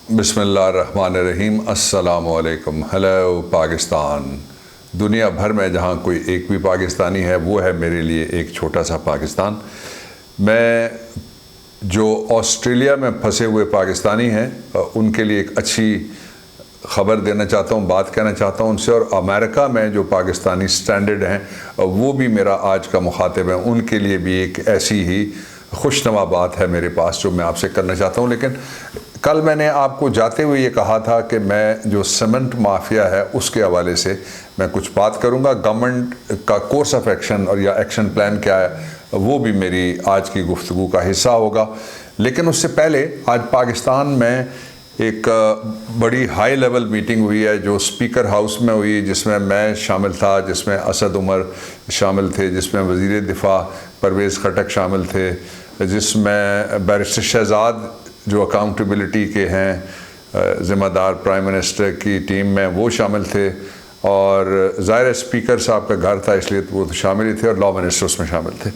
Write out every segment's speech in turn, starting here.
बिस्मिल्लाहिर्रहमानिर्रहीम। अस्सलामुअलैकुम। हेलो पाकिस्तान। दुनिया भर में जहाँ कोई एक भी पाकिस्तानी है वो है मेरे लिए एक छोटा सा पाकिस्तान। मैं जो ऑस्ट्रेलिया में फंसे हुए पाकिस्तानी हैं उनके लिए एक अच्छी ख़बर देना चाहता हूँ, बात कहना चाहता हूँ उनसे। और अमेरिका में जो पाकिस्तानी स्टैंडर्ड हैं वो भी मेरा आज का मुखातिब है, उनके लिए भी एक ऐसी ही खुशनुमा बात है मेरे पास जो मैं आपसे करना चाहता हूँ। लेकिन कल मैंने आपको जाते हुए ये कहा था कि मैं जो सीमेंट माफिया है उसके हवाले से मैं कुछ बात करूँगा। गवर्नमेंट का कोर्स ऑफ एक्शन और या एक्शन प्लान क्या है वो भी मेरी आज की गुफ्तगू का हिस्सा होगा। लेकिन उससे पहले आज पाकिस्तान में एक बड़ी हाई लेवल मीटिंग हुई है जो स्पीकर हाउस में हुई, जिसमें मैं शामिल था, जिसमें असद उमर शामिल थे, जिसमें वज़ीर दिफा परवेज़ खटक शामिल थे, जिसमें बैरिस्टर शहजाद जो अकाउंटेबिलिटी के हैं ज़िम्मेदार प्राइम मिनिस्टर की टीम में वो शामिल थे, और ज़ाहिर स्पीकर साहब का घर था इसलिए वो तो शामिल ही थे, और लॉ मिनिस्टर उसमें शामिल थे।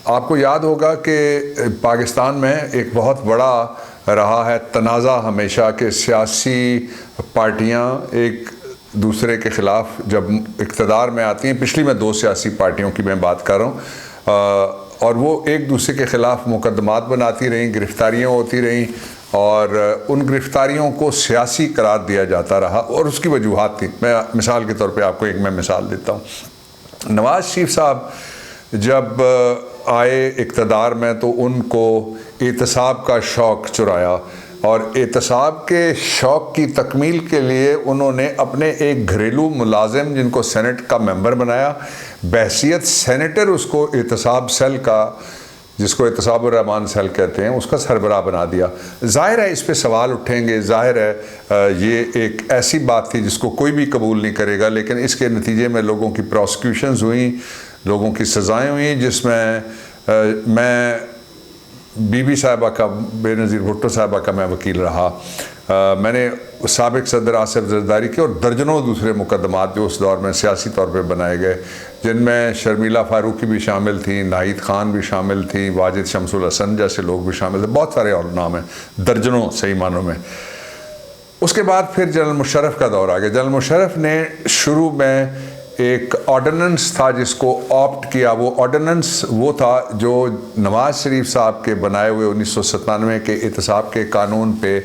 आपको याद होगा कि पाकिस्तान में एक बहुत बड़ा रहा है तनाज़ा हमेशा कि सियासी पार्टियां एक दूसरे के ख़िलाफ़ जब इक़्तिदार में आती हैं, पिछली में दो सियासी पार्टियों की मैं बात कर रहा हूँ, और वो एक दूसरे के ख़िलाफ़ मुकदमात बनाती रहीं, गिरफ़्तारियाँ होती रहीं, और उन गिरफ़्तारियों को सियासी करार दिया जाता रहा और उसकी वजूहात थी। मैं मिसाल के तौर पे आपको एक मैं मिसाल देता हूँ। नवाज़ शरीफ साहब जब आए इक़्तिदार में तो उनको एहतसाब का शौक़ चुराया, और एहतसाब के शौक़ की तकमील के लिए उन्होंने अपने एक घरेलू मुलाजिम जिनको सेनेट का मेंबर बनाया, बहसीत सेनेटर उसको एहतसाब सेल का, जिसको एहतसाबुर रहमान सेल कहते हैं, उसका सरबराह बना दिया। ज़ाहिर है इस पे सवाल उठेंगे, ज़ाहिर है ये एक ऐसी बात थी जिसको कोई भी कबूल नहीं करेगा, लेकिन इसके नतीजे में लोगों की प्रोसिक्यूशंस हुई, लोगों की सज़ाएँ हुई, जिसमें मैं बीबी साहिबा का, बेनज़ीर भुट्टो साहिबा का मैं वकील रहा। मैंने साबिक़ सदर आसिफ ज़रदारी के और दर्जनों दूसरे मुकदमात जो उस दौर में सियासी तौर पे बनाए गए, जिनमें शर्मिला फ़ारूकी भी शामिल थी, नाहिद ख़ान भी शामिल थी, वाजिद शमसुल हसन जैसे लोग भी शामिल थे, बहुत सारे और नाम हैं, दर्जनों सही मानों में। उसके बाद फिर जनरल मुशर्रफ का दौर आ गया। जनरल मुशर्रफ ने शुरू में एक ऑर्डिनेंस था जिसको ऑप्ट किया। वो ऑर्डिनेंस वो था जो नवाज़ शरीफ साहब के बनाए हुए 1997 के एहतसाब के कानून पे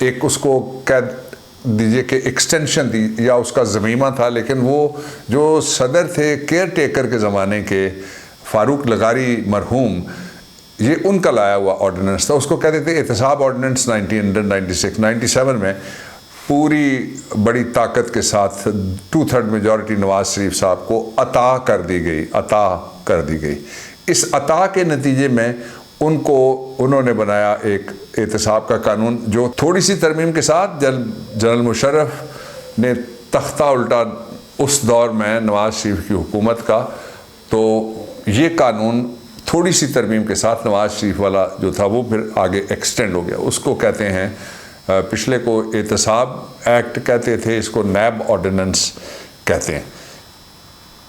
एक उसको कह दीजिए कि एक्सटेंशन दी या उसका ज़मीमा था, लेकिन वो जो सदर थे केयर टेकर के ज़माने के फ़ारूक लगारी मरहूम, ये उनका लाया हुआ ऑर्डिनेंस था। उसको कहते थे एहतसाब ऑर्डिनेंस 1996-97 में पूरी बड़ी ताकत के साथ 2/3 मेजॉरिटी नवाज़ शरीफ साहब को अता कर दी गई। इस अता के नतीजे में उन्होंने बनाया एक एहतसाब का कानून जो थोड़ी सी तरमीम के साथ जनरल मुशर्रफ ने तख्ता उल्टा उस दौर में नवाज़ शरीफ की हुकूमत का, तो ये कानून थोड़ी सी तरमीम के साथ नवाज़ शरीफ वाला जो था वो फिर आगे एक्सटेंड हो गया। उसको कहते हैं, पिछले को एहतसाब एक्ट कहते थे, इसको नैब ऑर्डिनेंस कहते हैं।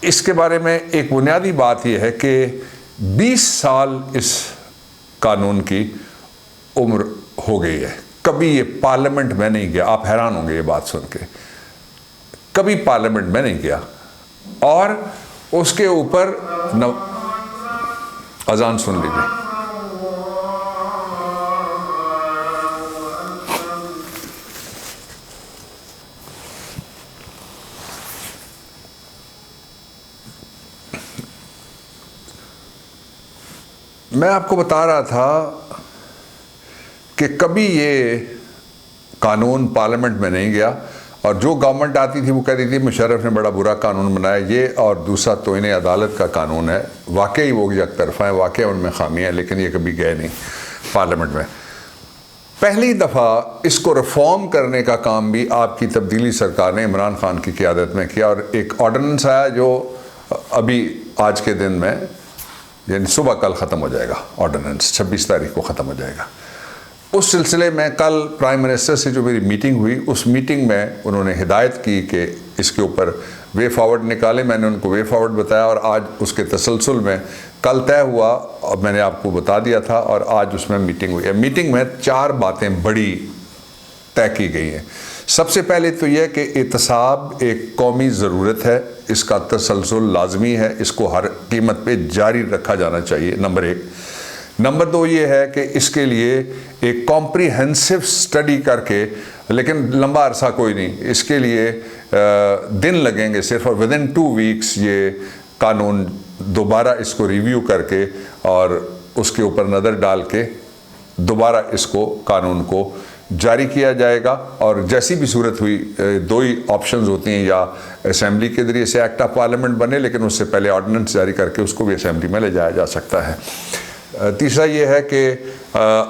इसके बारे में एक बुनियादी बात यह है कि 20 साल इस कानून की उम्र हो गई है, कभी ये पार्लियामेंट में नहीं गया। आप हैरान होंगे ये बात सुन के, कभी पार्लियामेंट में नहीं गया। और उसके ऊपर अजान सुन लीजिए। मैं आपको बता रहा था कि कभी ये कानून पार्लियामेंट में नहीं गया, और जो गवर्नमेंट आती थी वो कहती थी मुशर्रफ ने बड़ा बुरा कानून बनाया ये, और दूसरा तौहीन अदालत का कानून है। वाकई वो एक तरफा है, वाकई उनमें खामियाँ हैं, लेकिन ये कभी गए नहीं पार्लियामेंट में। पहली दफ़ा इसको रिफॉर्म करने का काम भी आपकी तब्दीली सरकार ने इमरान खान की क़ियादत में किया, और एक ऑर्डिनेंस आया जो अभी आज के दिन में, यानी सुबह कल ख़त्म हो जाएगा। ऑर्डिनेंस 26 तारीख को ख़त्म हो जाएगा। उस सिलसिले में कल प्राइम मिनिस्टर से जो मेरी मीटिंग हुई, उस मीटिंग में उन्होंने हिदायत की कि इसके ऊपर वे फॉरवर्ड निकाले। मैंने उनको वे फॉरवर्ड बताया, और आज उसके तसलसल में कल तय हुआ, और मैंने आपको बता दिया था, और आज उसमें मीटिंग हुई है। मीटिंग में 4 बातें बड़ी तय की गई हैं। सबसे पहले तो यह कि एहतसाब एक कौमी ज़रूरत है, इसका तसलसल लाजमी है, इसको हर कीमत पे जारी रखा जाना चाहिए, नंबर 1। नंबर 2 ये है कि इसके लिए एक कॉम्प्रिहेंसिव स्टडी करके, लेकिन लंबा अरसा कोई नहीं, इसके लिए दिन लगेंगे सिर्फ, और विदिन 2 वीक्स ये कानून दोबारा इसको रिव्यू करके और उसके ऊपर नज़र डाल के दोबारा इसको कानून को जारी किया जाएगा। और जैसी भी सूरत हुई, 2 ही ऑप्शंस होती हैं, या असेंबली के ज़रिए से एक्ट ऑफ पार्लियामेंट बने, लेकिन उससे पहले ऑर्डिनेंस जारी करके उसको भी असेंबली में ले जाया जा सकता है। तीसरा ये है कि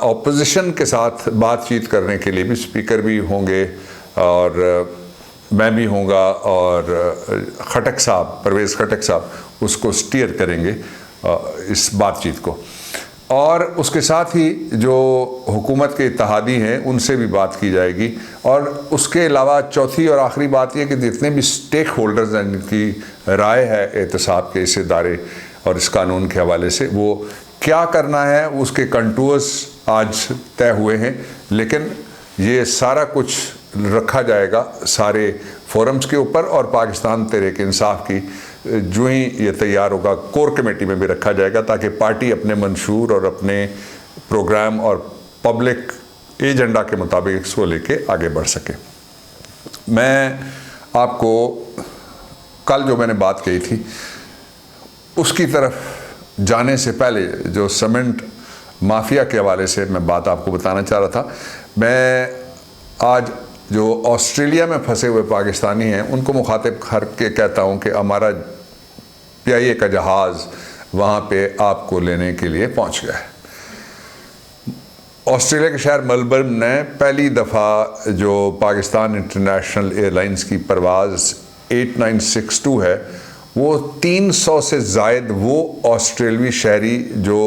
ऑपोजिशन के साथ बातचीत करने के लिए भी स्पीकर भी होंगे, और मैं भी होऊंगा, और खटक साहब, परवेज़ खटक साहब उसको स्टीयर करेंगे इस बातचीत को। और उसके साथ ही जो हुकूमत के इत्तेहादी हैं उनसे भी बात की जाएगी। और उसके अलावा चौथी और आखिरी बात यह कि जितने भी स्टेक होल्डर्स हैं जिनकी राय है एहतसाब के इस इदारे और इस कानून के हवाले से, वो क्या करना है उसके कंटूर्स आज तय हुए हैं, लेकिन ये सारा कुछ रखा जाएगा सारे फोरम्स के ऊपर, और पाकिस्तान तहरीक इंसाफ की जो ही ये तैयार होगा कोर कमेटी में भी रखा जाएगा, ताकि पार्टी अपने मंशूर और अपने प्रोग्राम और पब्लिक एजेंडा के मुताबिक इसको लेके आगे बढ़ सके। मैं आपको कल जो मैंने बात कही थी उसकी तरफ जाने से पहले जो सीमेंट माफिया के हवाले से मैं बात आपको बताना चाह रहा था। मैं आज जो ऑस्ट्रेलिया में फंसे हुए पाकिस्तानी हैं उनको मुखातिब करके कहता हूं कि हमारा PIA का जहाज़ वहाँ पे आपको लेने के लिए पहुँच गया है। ऑस्ट्रेलिया के शहर मेलबर्न ने पहली दफ़ा जो पाकिस्तान इंटरनेशनल एयरलाइंस की परवाज़ 8962 है, वो 300 से ज़ायद वो ऑस्ट्रेलवी शहरी जो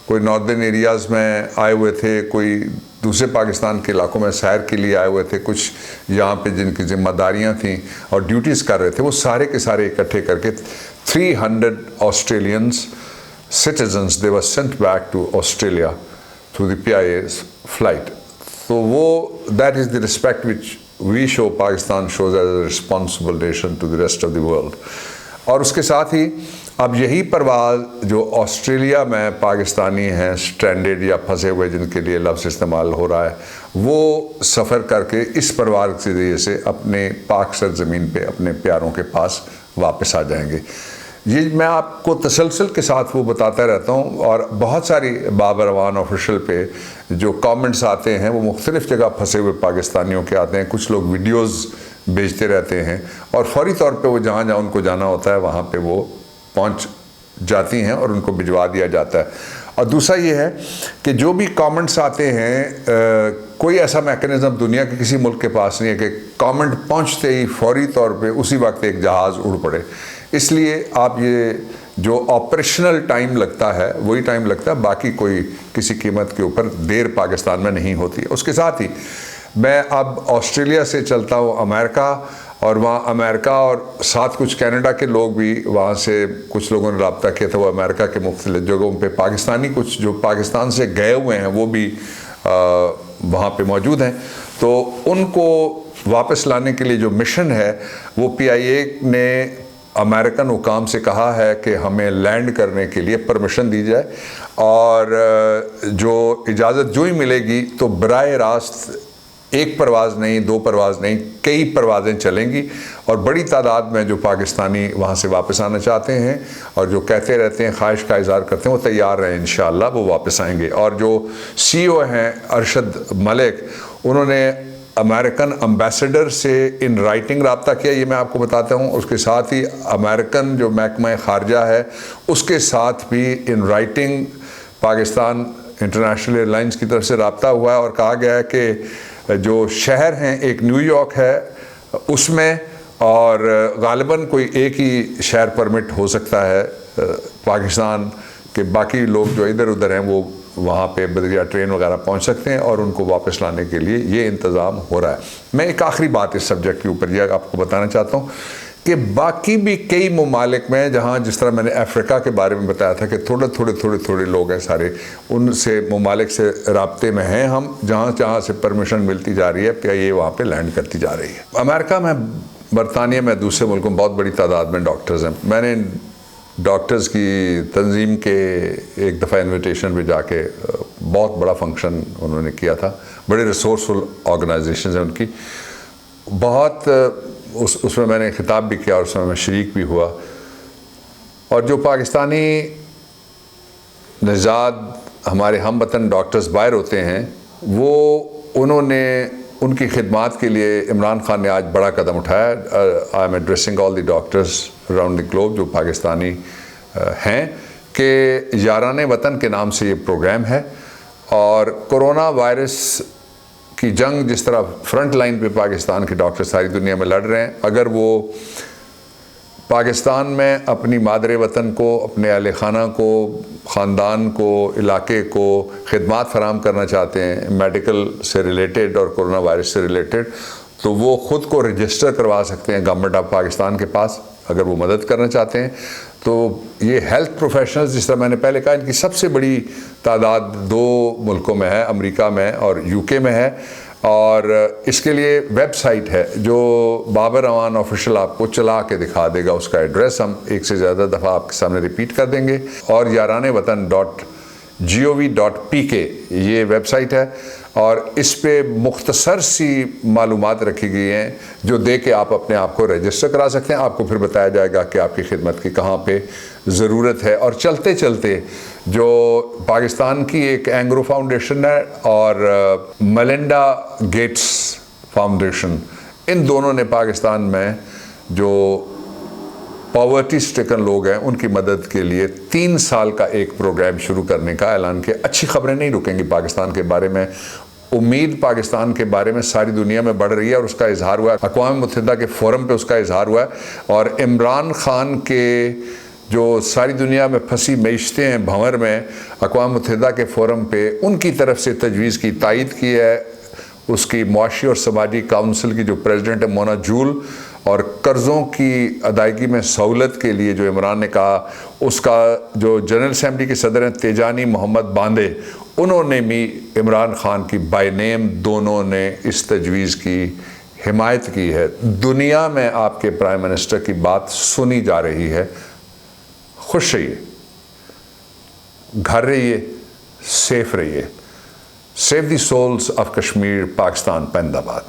कोई नॉर्दर्न एरियाज़ में आए हुए थे, कोई दूसरे पाकिस्तान के इलाकों में सैर के लिए आए हुए थे, कुछ यहाँ पे जिनकी जिम्मेदारियाँ थीं और ड्यूटीज़ कर रहे थे, वो सारे के सारे इकट्ठे करके 300 Australians citizens they were sent back to Australia through the PIA's flight. तो वो that is the respect which we show, Pakistan shows as a responsible nation to the rest of the world. और उसके साथ ही अब यही परवाज़ जो ऑस्ट्रेलिया में पाकिस्तानी हैं स्ट्रैंडेड या फंसे हुए, जिनके लिए लफ्ज़ इस्तेमाल हो रहा है, वो सफ़र करके इस परवाज़ के ज़रिए से अपने पाक सरज़मीन पे अपने प्यारों के पास वापस आ जाएंगे। ये मैं आपको तसलसल के साथ वो बताता रहता हूँ, और बहुत सारी बाबरवान ऑफिशियल पे जो कमेंट्स आते हैं वो मुख्तलिफ़ जगह फंसे हुए पाकिस्तानियों के आते हैं। कुछ लोग वीडियोज़ भेजते रहते हैं और फौरी तौर पे वो जहाँ जहाँ उनको जाना होता है वहाँ पे वो पहुँच जाती हैं और उनको भिजवा दिया जाता है। और दूसरा ये है कि जो भी कमेंट्स आते हैं, कोई ऐसा मैकेनिज़्म दुनिया के किसी मुल्क के पास नहीं है कि कमेंट पहुँचते ही फौरी तौर पे उसी वक्त एक जहाज़ उड़ पड़े। इसलिए आप ये जो ऑपरेशनल टाइम लगता है वही टाइम लगता है, बाकी कोई किसी कीमत के ऊपर देर पाकिस्तान में नहीं होती। उसके साथ ही मैं अब ऑस्ट्रेलिया से चलता हूँ अमेरिका, और वहाँ अमेरिका और साथ कुछ कनाडा के लोग भी, वहाँ से कुछ लोगों ने रब्ता किया था, वो अमेरिका के मुख्तलिफ जगहों पे पाकिस्तानी कुछ जो पाकिस्तान से गए हुए हैं वो भी वहाँ पे मौजूद हैं। तो उनको वापस लाने के लिए जो मिशन है वो PIA ने अमेरिकन हुकाम से कहा है कि हमें लैंड करने के लिए परमिशन दी जाए, और जो इजाज़त जो ही मिलेगी तो बराह रास्त एक परवाज़ नहीं, 2 परवाज़ नहीं, कई परवाज़ें चलेंगी, और बड़ी तादाद में जो पाकिस्तानी वहाँ से वापस आना चाहते हैं और जो कहते रहते हैं, ख्वाहिश का इज़हार करते हैं, वो तैयार रहें, इंशाअल्लाह वो वापस आएंगे। और जो CEO हैं अरशद मलिक, उन्होंने अमेरिकन एम्बेसडर से इन राइटिंग रब्ता किया, ये मैं आपको बताता हूँ। उसके साथ ही अमेरिकन जो महकमा खारजा है उसके साथ भी in writing Pakistan international airlines की तरफ से रब्ता हुआ है, और कहा गया है कि जो शहर हैं, एक न्यूयॉर्क है उसमें, और गालिबन कोई एक ही शहर परमिट हो सकता है, पाकिस्तान के बाकी लोग जो इधर उधर हैं वो वहाँ पे बदरिया ट्रेन वगैरह पहुँच सकते हैं, और उनको वापस लाने के लिए ये इंतज़ाम हो रहा है। मैं एक आखिरी बात इस सब्जेक्ट के ऊपर यह आपको बताना चाहता हूँ कि बाकी भी कई ममालिक में, जहाँ जिस तरह मैंने अफ्रीका के बारे में बताया था कि थोड़े लोग हैं सारे, उनसे ममालिक से राब्ते में हैं हम, जहाँ से परमिशन मिलती जा रही है क्या ये वहाँ पे लैंड करती जा रही है। अमेरिका में, बरतानिया में, दूसरे मुल्कों में बहुत बड़ी तादाद में डॉक्टर्स हैं। मैंने डॉक्टर्स की तंजीम के एक दफ़ा इन्विटेशन पे जाके बहुत बड़ा फंक्शन उन्होंने किया था। बड़े रिसोर्सफुल ऑर्गेनाइजेशन है उनकी, बहुत उसमें मैंने खिताब भी किया और उसमें मैं शरीक भी हुआ। और जो पाकिस्तानी नज़ाद हमारे हम वतन डॉक्टर्स बाहर होते हैं, वो उन्होंने उनकी खिदमात के लिए इमरान खान ने आज बड़ा कदम उठाया। I am addressing all the doctors around the globe जो पाकिस्तानी हैं, कि याराने वतन के नाम से ये प्रोग्राम है। और कोरोना वायरस की जंग जिस तरह फ्रंट लाइन पे पाकिस्तान के डॉक्टर सारी दुनिया में लड़ रहे हैं, अगर वो पाकिस्तान में अपनी मादरे वतन को, अपने अहले खाना को, ख़ानदान को, इलाके को खिदमात फराम करना चाहते हैं मेडिकल से रिलेटेड और कोरोना वायरस से रिलेटेड, तो वो ख़ुद को रजिस्टर करवा सकते हैं गवर्नमेंट ऑफ पाकिस्तान के पास अगर वो मदद करना चाहते हैं। तो ये हेल्थ प्रोफेशनल्स, जिस तरह मैंने पहले कहा, इनकी सबसे बड़ी तादाद 2 मुल्कों में है, अमेरिका में और यूके में है। और इसके लिए वेबसाइट है जो बाबर अवान ऑफिशियल आपको चला के दिखा देगा। उसका एड्रेस हम एक से ज़्यादा दफ़ा आपके सामने रिपीट कर देंगे। और yaranewatan.gov.pk ये वेबसाइट है और इस पे मुख्तसर सी मालूमात रखी गई हैं जो दे के आप अपने आप को रजिस्टर करा सकते हैं। आपको फिर बताया जाएगा कि आपकी खिदमत की कहाँ पे ज़रूरत है। और चलते चलते जो पाकिस्तान की एक एंग्रो फाउंडेशन है और मेलिंडा गेट्स फाउंडेशन, इन दोनों ने पाकिस्तान में जो पॉवर्टी स्ट्रिकन लोग हैं उनकी मदद के लिए 3 साल का एक प्रोग्राम शुरू करने का ऐलान किया। अच्छी खबरें नहीं रुकेंगी पाकिस्तान के बारे में, उम्मीद पाकिस्तान के बारे में सारी दुनिया में बढ़ रही है और उसका इजहार हुआ है, अक़वाम मुत्तहिदा के फोरम पे उसका इजहार हुआ है। और इमरान खान के जो सारी दुनिया में फंसी मईशतें हैं भंवर में, अक़वाम मुत्तहिदा के फोरम पे उनकी तरफ से तजवीज़ की तायद की है। उसकी मुआशी और समाजी काउंसिल की जो प्रेसिडेंट है मोना जूल, और कर्ज़ों की अदायगी में सहूलत के लिए जो इमरान ने कहा, उसका जो जनरल असम्बली के सदर हैं तेजानी मोहम्मद बांदे, उन्होंने भी इमरान खान की बाय नेम दोनों ने इस तजवीज़ की हिमायत की है। दुनिया में आपके प्राइम मिनिस्टर की बात सुनी जा रही है। खुश रहिए, घर रहिए, सेफ रहिए। Save the souls of Kashmir, Pakistan, जिंदाबाद।